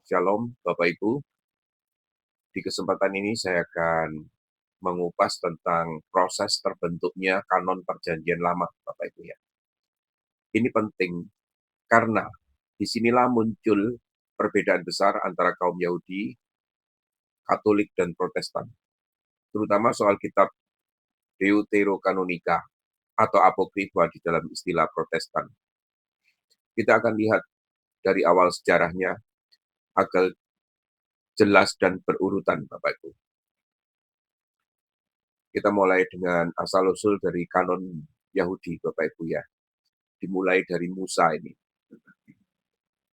Shalom, Bapak Ibu. Di kesempatan ini saya akan mengupas tentang proses terbentuknya kanon Perjanjian Lama, Bapak Ibu ya. Ini penting karena disinilah muncul perbedaan besar antara kaum Yahudi, Katolik, dan Protestan, terutama soal kitab Deuterokanonika atau Apokrifa di dalam istilah Protestan. Kita akan lihat dari awal sejarahnya agar jelas dan berurutan, Bapak Ibu. Kita mulai dengan asal-usul dari kanon Yahudi, Bapak Ibu ya. Dimulai dari Musa ini.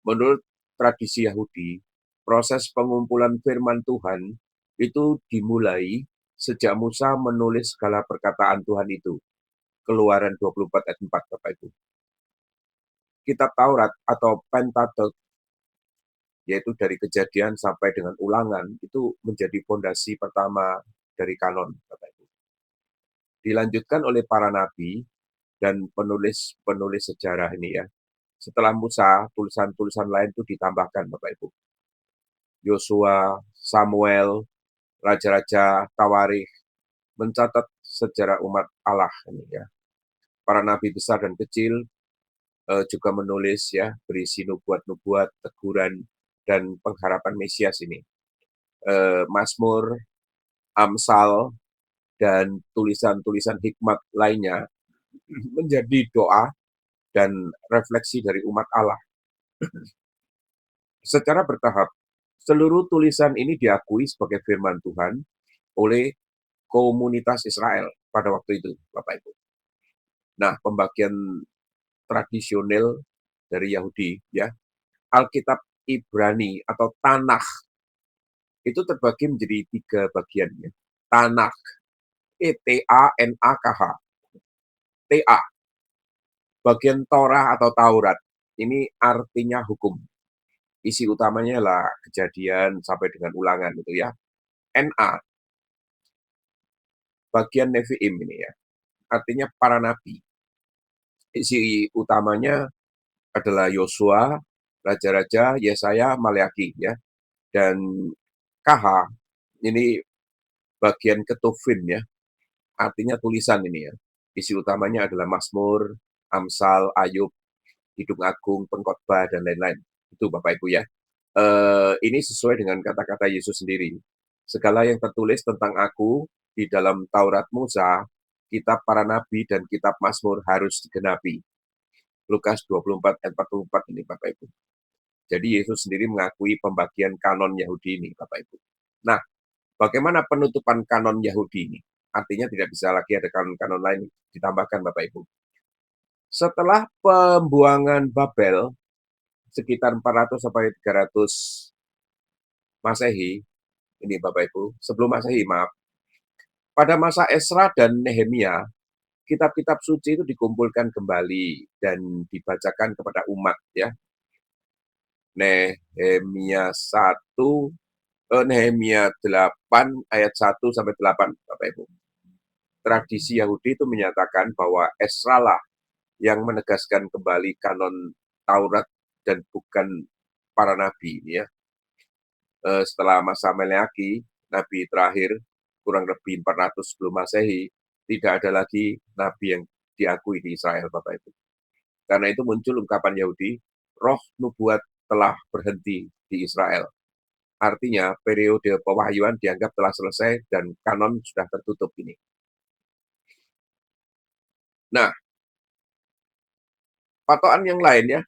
Menurut tradisi Yahudi, proses pengumpulan firman Tuhan itu dimulai sejak Musa menulis segala perkataan Tuhan itu. Keluaran 24 ayat 4, Bapak Ibu. Kitab Taurat atau Pentateuch, yaitu dari Kejadian sampai dengan Ulangan, itu menjadi fondasi pertama dari kanon, Bapak Ibu. Dilanjutkan oleh para nabi dan penulis-penulis sejarah ini ya. Setelah Musa, tulisan-tulisan lain itu ditambahkan, Bapak Ibu. Yosua, Samuel, raja-raja, Tawarikh, mencatat sejarah umat Allah ini ya. Para nabi besar dan kecil juga menulis ya, berisi nubuat-nubuat, teguran, dan pengharapan Mesias ini. Mazmur, Amsal, dan tulisan-tulisan hikmat lainnya menjadi doa dan refleksi dari umat Allah. Secara bertahap, seluruh tulisan ini diakui sebagai firman Tuhan oleh komunitas Israel pada waktu itu, Bapak Ibu. Nah, pembagian tradisional dari Yahudi, ya, Alkitab Ibrani atau Tanakh itu terbagi menjadi 3 bagian. Ya. Tanakh, T-A-N-A-K-H, T-A, bagian Torah atau Taurat. Ini artinya hukum. Isi utamanya lah Kejadian sampai dengan Ulangan itu ya. N-A, bagian Nevi'im ini ya. Artinya para nabi. Isi utamanya adalah Yosua, raja-raja, Yesaya, Maleaki ya. Dan KH ini bagian Ketuvim ya. Artinya tulisan ini ya. Isi utamanya adalah Mazmur, Amsal, Ayub, Kidung Agung, Pengkhotbah dan lain-lain. Itu Bapak Ibu ya. Ini sesuai dengan kata-kata Yesus sendiri. Segala yang tertulis tentang aku di dalam Taurat Musa, kitab para nabi dan kitab Mazmur harus digenapi. Lukas 24 ayat 44 ini Bapak Ibu. Jadi Yesus sendiri mengakui pembagian kanon Yahudi ini Bapak Ibu. Nah, bagaimana penutupan kanon Yahudi ini? Artinya tidak bisa lagi ada kanon-kanon lain ditambahkan Bapak Ibu. Setelah pembuangan Babel, sekitar 400 sampai 300 Masehi, ini Bapak Ibu, sebelum Masehi, maaf. Pada masa Esra dan Nehemia, kitab-kitab suci itu dikumpulkan kembali dan dibacakan kepada umat ya. Nehemia 1, Nehemia 8 ayat 1 sampai 8 Bapak Ibu. Tradisi Yahudi itu menyatakan bahwa Esra lah yang menegaskan kembali kanon Taurat dan bukan para nabi ya. Setelah masa Maleaki, nabi terakhir kurang lebih 400 sebelum Masehi, tidak ada lagi nabi yang diakui di Israel Bapak Ibu. Karena itu muncul ungkapan Yahudi, roh nubuat telah berhenti di Israel. Artinya periode pewahyuan dianggap telah selesai dan kanon sudah tertutup ini. Nah, patokan yang lain ya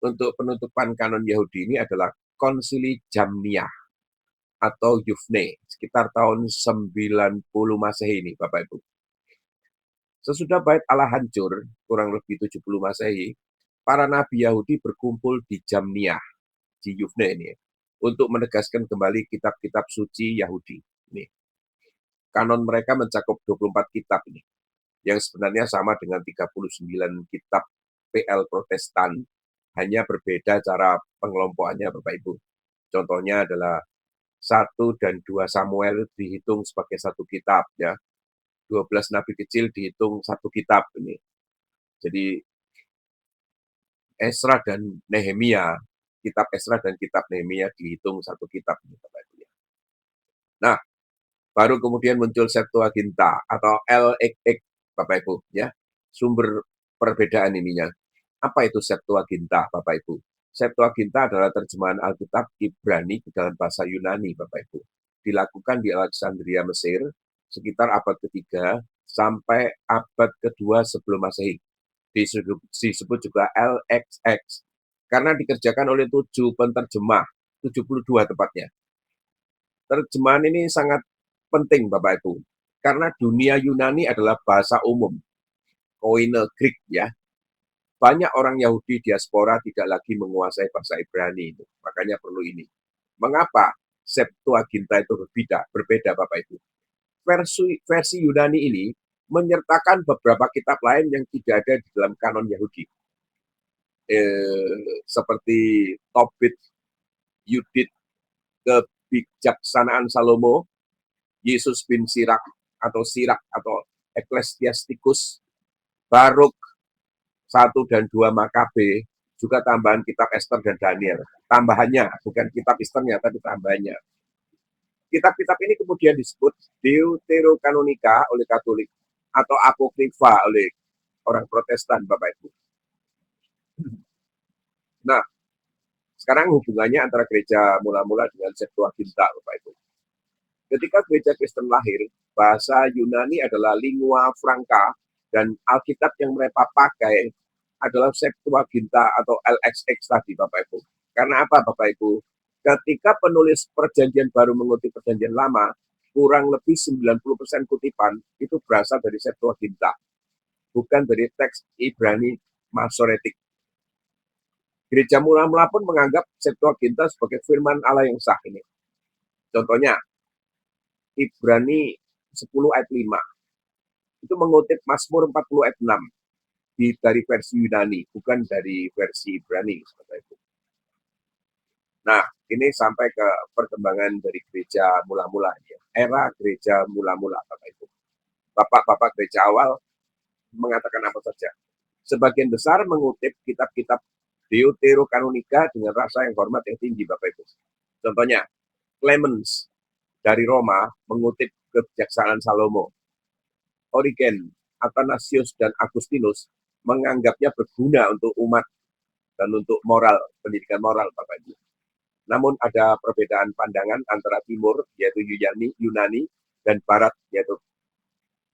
untuk penutupan kanon Yahudi ini adalah Konsili Jamniah atau Yufne sekitar tahun 90 Masehi ini Bapak Ibu. Sesudah Bait Allah hancur, kurang lebih 70 Masehi, para nabi Yahudi berkumpul di Jamniah, di Yufne ini, untuk menegaskan kembali kitab-kitab suci Yahudi. Ini. Kanon mereka mencakup 24 kitab ini, yang sebenarnya sama dengan 39 kitab PL Protestan, hanya berbeda cara pengelompokannya Bapak Ibu. Contohnya adalah 1 dan 2 Samuel dihitung sebagai satu kitab ya. 12 nabi kecil dihitung satu kitab ini. Jadi Esra dan Nehemia kitab Esra dan kitab Nehemia dihitung satu kitab. Nah, baru kemudian muncul Septuaginta atau LXX, Bapak Ibu, ya. Sumber perbedaan ininya. Apa itu Septuaginta, Bapak Ibu? Septuaginta adalah terjemahan Alkitab Ibrani ke dalam bahasa Yunani, Bapak Ibu. Dilakukan di Alexandria, Mesir, sekitar abad ketiga sampai abad kedua sebelum Masehi. Disebut juga LXX, karena dikerjakan oleh 7 penterjemah, 72 tepatnya. Terjemahan ini sangat penting, Bapak Ibu, karena dunia Yunani adalah bahasa umum, Koine Greek, ya. Banyak orang Yahudi diaspora tidak lagi menguasai bahasa Ibrani, makanya perlu ini. Mengapa Septuaginta itu berbeda, Bapak Ibu? Versi Yunani ini menyertakan beberapa kitab lain yang tidak ada di dalam kanon Yahudi. Seperti Tobit, Yudit, kebijaksanaan Salomo, Yesus bin Sirak atau Ecclesiasticus, Baruk 1 dan 2 Makabe, juga tambahan kitab Esther dan Daniel. Tambahannya, bukan kitab Esternya, tapi tambahannya. Kitab-kitab ini kemudian disebut Deuterokanonika oleh Katolik atau Apokrifa oleh orang Protestan, Bapak Ibu. Nah, sekarang hubungannya antara gereja mula-mula dengan Septuaginta, Bapak Ibu. Ketika gereja Kristen lahir, bahasa Yunani adalah lingua franca, dan Alkitab yang mereka pakai adalah Septuaginta atau LXX tadi, Bapak Ibu. Karena apa, Bapak Ibu? Ketika penulis Perjanjian Baru mengutip Perjanjian Lama, kurang lebih 90% kutipan itu berasal dari Septuaginta, bukan dari teks Ibrani Masoretik. Gereja mula-mula pun menganggap Septuaginta sebagai firman Allah yang sah ini. Contohnya, Ibrani 10 ayat 5. Itu mengutip Mazmur 40 ayat 6. Dari versi Yunani, bukan dari versi Ibrani. Nah, ini sampai ke perkembangan dari gereja mula-mula. Era gereja mula-mula, Bapak Ibu. Bapak-bapak gereja awal mengatakan apa saja. Sebagian besar mengutip kitab-kitab Deuterokanonika dengan rasa yang hormat yang tinggi, Bapak Ibu. Contohnya, Clemens dari Roma mengutip kebijaksanaan Salomo. Origen, Athanasius, dan Agustinus menganggapnya berguna untuk umat dan untuk moral, pendidikan moral, Bapak Ibu. Namun ada perbedaan pandangan antara timur, yaitu Yunani, dan barat, yaitu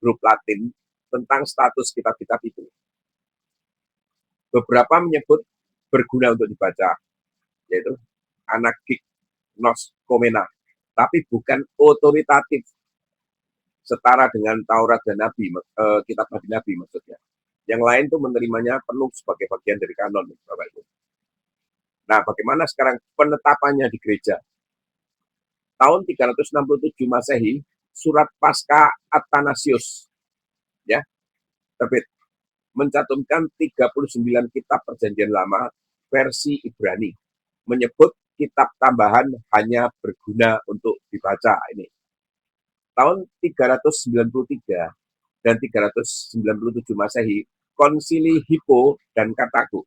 grup Latin, tentang status kitab-kitab itu. Beberapa menyebut berguna untuk dibaca, yaitu anagik nos komena, tapi bukan otoritatif, setara dengan Taurat dan Nabi, kitab Nabi maksudnya. Yang lain itu menerimanya penuh sebagai bagian dari kanon, Bapak Ibu. Nah, bagaimana sekarang penetapannya di gereja? Tahun 367 Masehi, surat Pasca Athanasius, ya, terbit, mencantumkan 39 kitab Perjanjian Lama versi Ibrani, menyebut kitab tambahan hanya berguna untuk dibaca ini. Tahun 393 dan 397 Masehi, Konsili Hippo dan Kartago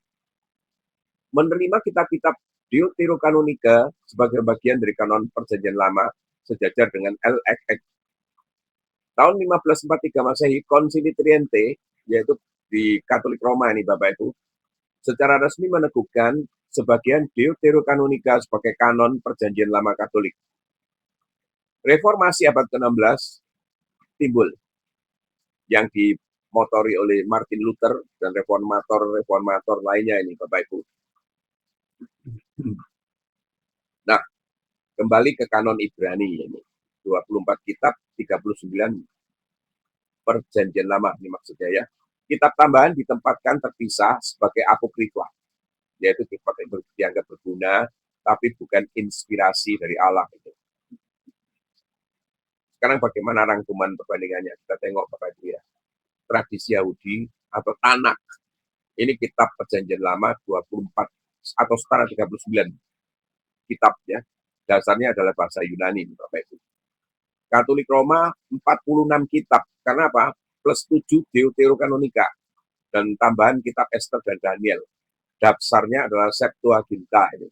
menerima kitab-kitab Deuterokanonika sebagai bagian dari kanon Perjanjian Lama sejajar dengan LXX. Tahun 1543 Masehi, Konsili Triente, yaitu di Katolik Roma ini, Bapak Ibu, secara resmi meneguhkan sebagian Deuterokanonika sebagai kanon Perjanjian Lama Katolik. Reformasi abad ke-16 timbul yang dimotori oleh Martin Luther dan reformator lainnya ini, Bapak Ibu. Nah, kembali ke kanon Ibrani ini. 24 kitab, 39 Perjanjian Lama ini maksudnya, ya. Kitab tambahan ditempatkan terpisah sebagai apokrifa, yaitu dianggap berguna, tapi bukan inspirasi dari Allah. Sekarang bagaimana rangkuman perbandingannya? Kita tengok, Bapak Ibu, ya. Tradisi Yahudi atau Tanakh. Ini kitab Perjanjian Lama 24 atau setara 39 kitab, ya. Dasarnya adalah bahasa Yunani, Bapak Ibu. Katolik Roma 46 kitab. Karena apa? Plus 7 Deuterokanonika dan tambahan kitab Esther dan Daniel. Dasarnya adalah Septuaginta ini.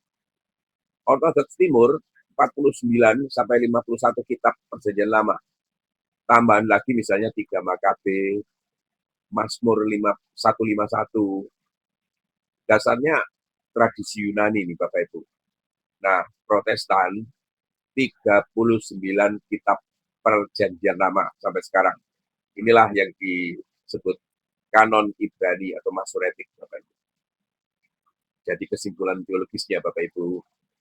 Ortodoks Timur 49 sampai 51 kitab Perjanjian Lama. Tambahan lagi misalnya 3 Makabe, Mazmur 151. Dasarnya tradisi Yunani nih Bapak Ibu. Nah, Protestan 39 kitab Perjanjian Lama sampai sekarang. Inilah yang disebut kanon Ibrani atau Masoretik Bapak Ibu. Jadi kesimpulan teologisnya Bapak Ibu,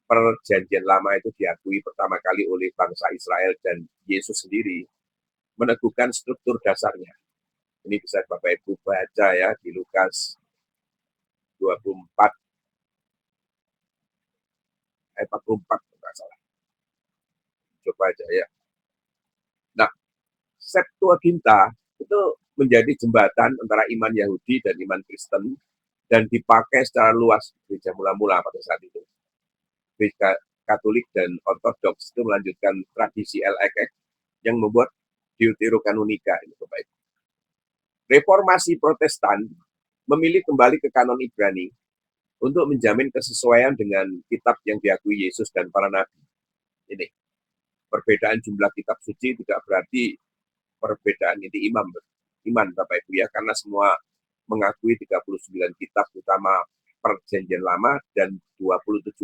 Perjanjian Lama itu diakui pertama kali oleh bangsa Israel dan Yesus sendiri meneguhkan struktur dasarnya. Ini bisa Bapak Ibu baca ya di Lukas 24 ayat 44 enggak salah. Coba aja ya. Nah, Septuaginta itu menjadi jembatan antara iman Yahudi dan iman Kristen dan dipakai secara luas gereja mula-mula pada saat itu. Gereja Katolik dan Ortodoks itu melanjutkan tradisi LXX yang membuat Deuterokanonika ini Bapak Ibu. Reformasi Protestan memilih kembali ke kanon Ibrani untuk menjamin kesesuaian dengan kitab yang diakui Yesus dan para nabi. Ini perbedaan jumlah kitab suci tidak berarti perbedaan inti iman Bapak Ibu ya, karena semua mengakui 39 kitab utama Perjanjian Lama dan 27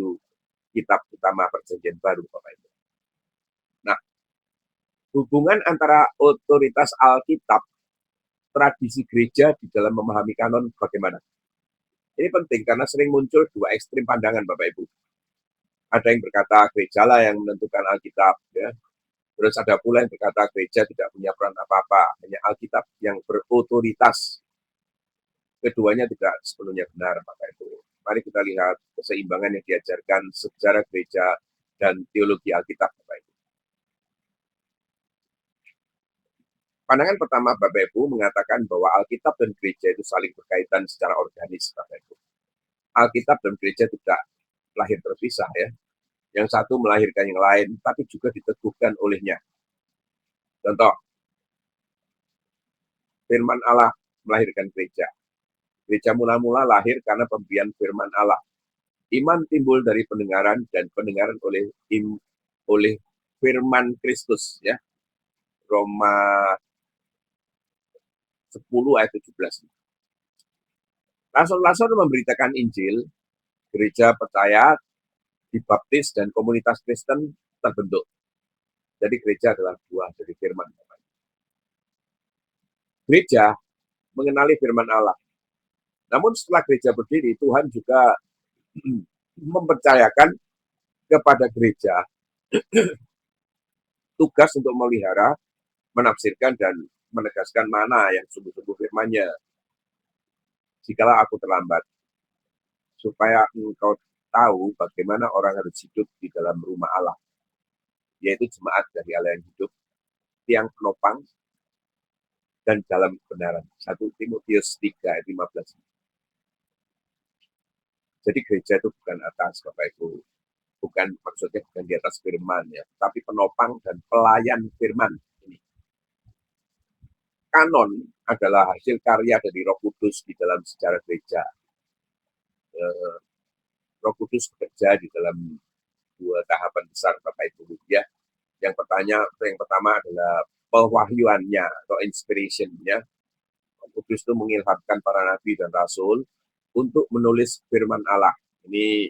kitab utama Perjanjian Baru Bapak Ibu. Nah, hubungan antara otoritas Alkitab, tradisi gereja di dalam memahami kanon bagaimana? Ini penting karena sering muncul dua ekstrim pandangan Bapak Ibu. Ada yang berkata gereja lah yang menentukan Alkitab ya. Terus ada pula yang berkata gereja tidak punya peran apa-apa, hanya Alkitab yang berotoritas. Keduanya tidak sepenuhnya benar Bapak Ibu. Mari kita lihat keseimbangan yang diajarkan sejarah gereja dan teologi Alkitab Bapak Ibu. Pandangan pertama Bapak Ibu mengatakan bahwa Alkitab dan gereja itu saling berkaitan secara organis Bapak Ibu. Alkitab dan gereja tidak lahir terpisah ya. Yang satu melahirkan yang lain, tapi juga diteguhkan olehnya. Contoh, firman Allah melahirkan gereja. Gereja mula-mula lahir karena pemberian firman Allah. Iman timbul dari pendengaran dan pendengaran oleh firman Kristus ya. Roma 10 ayat 17. Rasul-rasul memberitakan Injil, gereja percaya, dibaptis, dan komunitas Kristen terbentuk. Jadi gereja adalah buah dari firman. Gereja mengenali firman Allah. Namun setelah gereja berdiri, Tuhan juga mempercayakan kepada gereja tugas untuk memelihara, menafsirkan, dan menegaskan mana yang sungguh-sungguh firman-Nya. Jikalau aku terlambat, supaya engkau tahu bagaimana orang harus hidup di dalam rumah Allah, yaitu jemaat dari Allah yang hidup, tiang penopang, dan dalam kebenaran. 1 Timotius 3 ayat 15. Jadi gereja itu bukan atas Bapak Ibu, bukan maksudnya bukan di atas firman ya, tapi penopang dan pelayan firman. Ini. Kanon adalah hasil karya dari Roh Kudus di dalam sejarah gereja. Roh Kudus bekerja di dalam dua tahapan besar Bapak Ibu ya. Yang pertama adalah pewahyuannya atau inspiration-nya. Roh Kudus itu mengilhamkan para nabi dan rasul untuk menulis firman Allah. Ini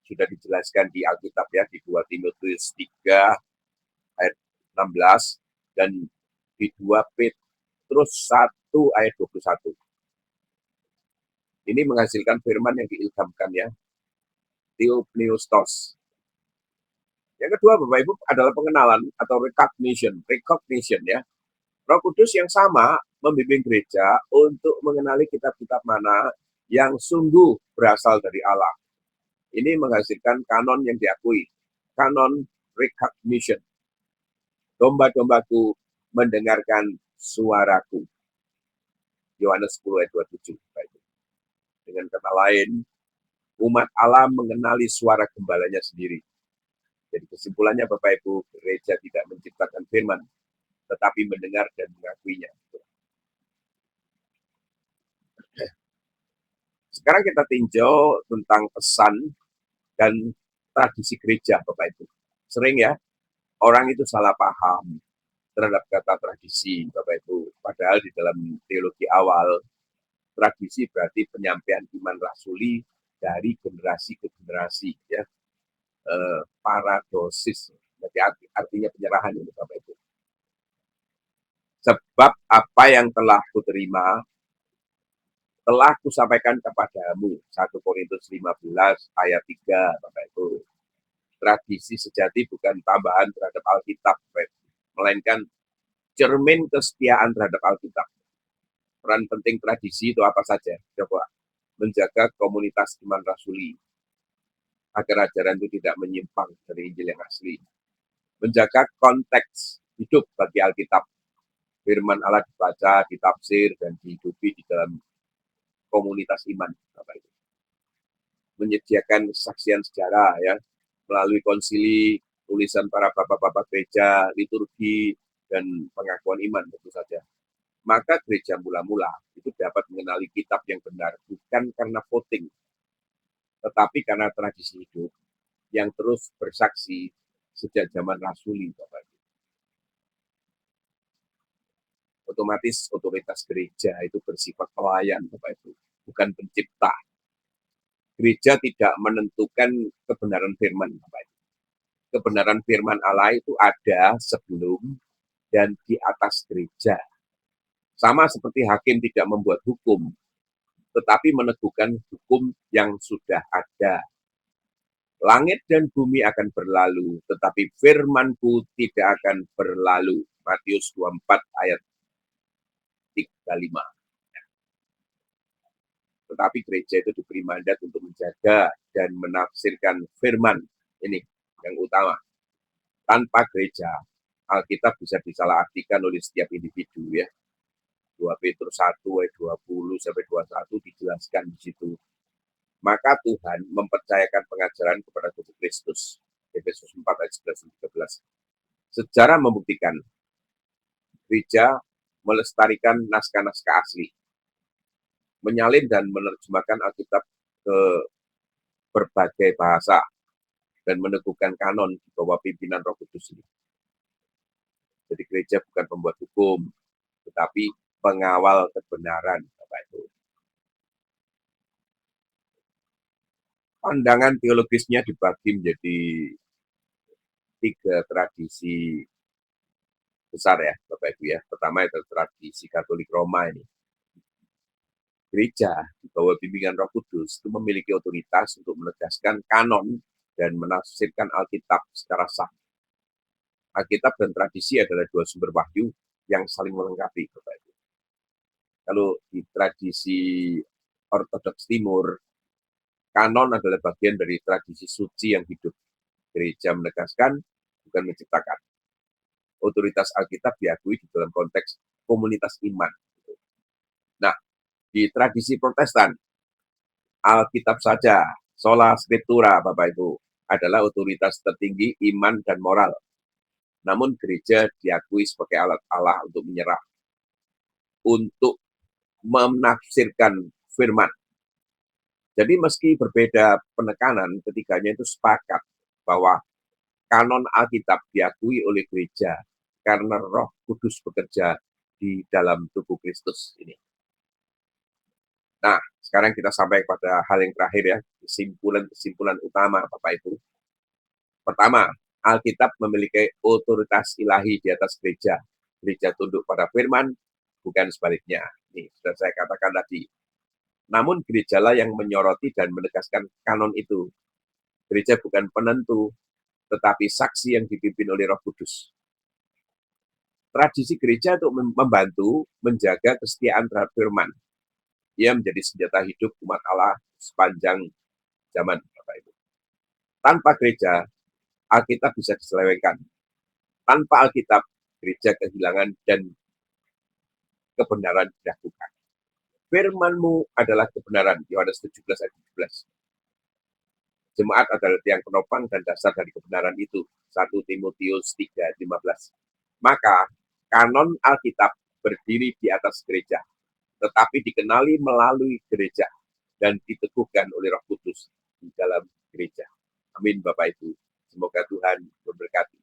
sudah dijelaskan di Alkitab ya, di 2 Timotius 3 ayat 16 dan di 2 Petrus 1 ayat 21. Ini menghasilkan firman yang diilhamkan ya, Theopneustos. Yang kedua Bapak Ibu adalah pengenalan atau recognition ya. Roh Kudus yang sama membimbing gereja untuk mengenali kitab-kitab mana yang sungguh berasal dari Allah. Ini menghasilkan kanon yang diakui, kanon recognition. Domba-dombaku mendengarkan suaraku. Yohanes 10 ayat 27. Dengan kata lain, umat Allah mengenali suara gembalanya sendiri. Jadi kesimpulannya Bapak Ibu, gereja tidak menciptakan firman, tetapi mendengar dan mengakuinya. Sekarang kita tinjau tentang pesan dan tradisi gereja, Bapak Ibu. Sering ya, orang itu salah paham terhadap kata tradisi, Bapak Ibu. Padahal di dalam teologi awal, tradisi berarti penyampaian iman rasuli dari generasi ke generasi, ya. Paradosis, jadi artinya penyerahan ini, Bapak Ibu. Sebab apa yang telah kuterima, telah kusampaikan kepadamu. 1 Korintus 15 ayat 3, Bapak Ibu. Tradisi sejati bukan tambahan terhadap Alkitab, Bapak Ibu, melainkan cermin kesetiaan terhadap Alkitab. Peran penting tradisi itu apa saja? Coba, menjaga komunitas iman rasuli, agar ajaran itu tidak menyimpang dari Injil yang asli. Menjaga konteks hidup bagi Alkitab. Firman Allah dibaca, ditafsir, dan dihidupi di dalam komunitas iman, Bapak Ibu. Menyediakan kesaksian sejarah, ya, melalui konsili, tulisan para bapak-bapak gereja, liturgi, dan pengakuan iman tentu saja. Maka gereja mula-mula itu dapat mengenali kitab yang benar, bukan karena voting, tetapi karena tradisi hidup yang terus bersaksi sejak zaman rasuli, Bapak Ibu. Otomatis otoritas gereja itu bersifat pelayan, Bapak Ibu, bukan pencipta. Gereja tidak menentukan kebenaran firman, Bapak Ibu. Kebenaran firman Allah itu ada sebelum dan di atas gereja. Sama seperti hakim tidak membuat hukum, tetapi meneguhkan hukum yang sudah ada. Langit dan bumi akan berlalu, tetapi firman-Ku tidak akan berlalu. Matius 24 ayat 35. Tetapi gereja itu diberi mandat untuk menjaga dan menafsirkan firman. Ini yang utama. Tanpa gereja, Alkitab bisa disalahartikan oleh setiap individu, ya. 2 Petrus 1 ayat 20 sampai 21 dijelaskan di situ. Maka Tuhan mempercayakan pengajaran kepada tubuh Kristus. Efesus 4 ayat 11 dan 13. Sejarah membuktikan gereja melestarikan naskah-naskah asli, menyalin dan menerjemahkan Alkitab ke berbagai bahasa, dan meneguhkan kanon di bawah pimpinan Roh Kudus ini. Jadi gereja bukan pembuat hukum, tetapi pengawal kebenaran, Bapak Ibu. Pandangan teologisnya dibagi menjadi 3 tradisi besar, ya, Bapak Ibu, ya. Pertama itu tradisi Katolik Roma ini. Gereja di bawah bimbingan Roh Kudus itu memiliki otoritas untuk menegaskan kanon dan menafsirkan Alkitab secara sah. Alkitab dan tradisi adalah 2 sumber wahyu yang saling melengkapi, Bapak Ibu. Kalau di tradisi Ortodoks Timur, kanon adalah bagian dari tradisi suci yang hidup. Gereja menegaskan, bukan menciptakan. Otoritas Alkitab diakui di dalam konteks komunitas iman. Nah, di tradisi Protestan, Alkitab saja, sola scriptura, Bapak Ibu, adalah otoritas tertinggi iman dan moral. Namun gereja diakui sebagai alat Allah untuk menyerah, untuk menafsirkan firman. Jadi meski berbeda penekanan, ketiganya itu sepakat bahwa kanon Alkitab diakui oleh gereja karena Roh Kudus bekerja di dalam tubuh Kristus ini. Nah, sekarang kita sampai pada hal yang terakhir, ya, kesimpulan utama, Bapak Ibu. Pertama, Alkitab memiliki otoritas ilahi di atas gereja. Gereja tunduk pada firman, bukan sebaliknya. Ini sudah saya katakan tadi. Namun gerejalah yang menyoroti dan menegaskan kanon itu. Gereja bukan penentu, tetapi saksi yang dipimpin oleh Roh Kudus. Tradisi gereja untuk membantu menjaga kesetiaan terhadap firman. Ia menjadi senjata hidup umat Allah sepanjang zaman, Bapak Ibu. Tanpa gereja, Alkitab bisa diselewengkan. Tanpa Alkitab, gereja kehilangan dan kebenaran diragukan. Firman-Mu adalah kebenaran, Yohanes 17 ayat 17. Jemaat adalah tiang penopang dan dasar dari kebenaran itu, 1 Timotius 3 ayat 15. Maka, kanon Alkitab berdiri di atas gereja, tetapi dikenali melalui gereja dan diteguhkan oleh Roh Kudus di dalam gereja. Amin Bapak Ibu. Semoga Tuhan memberkati.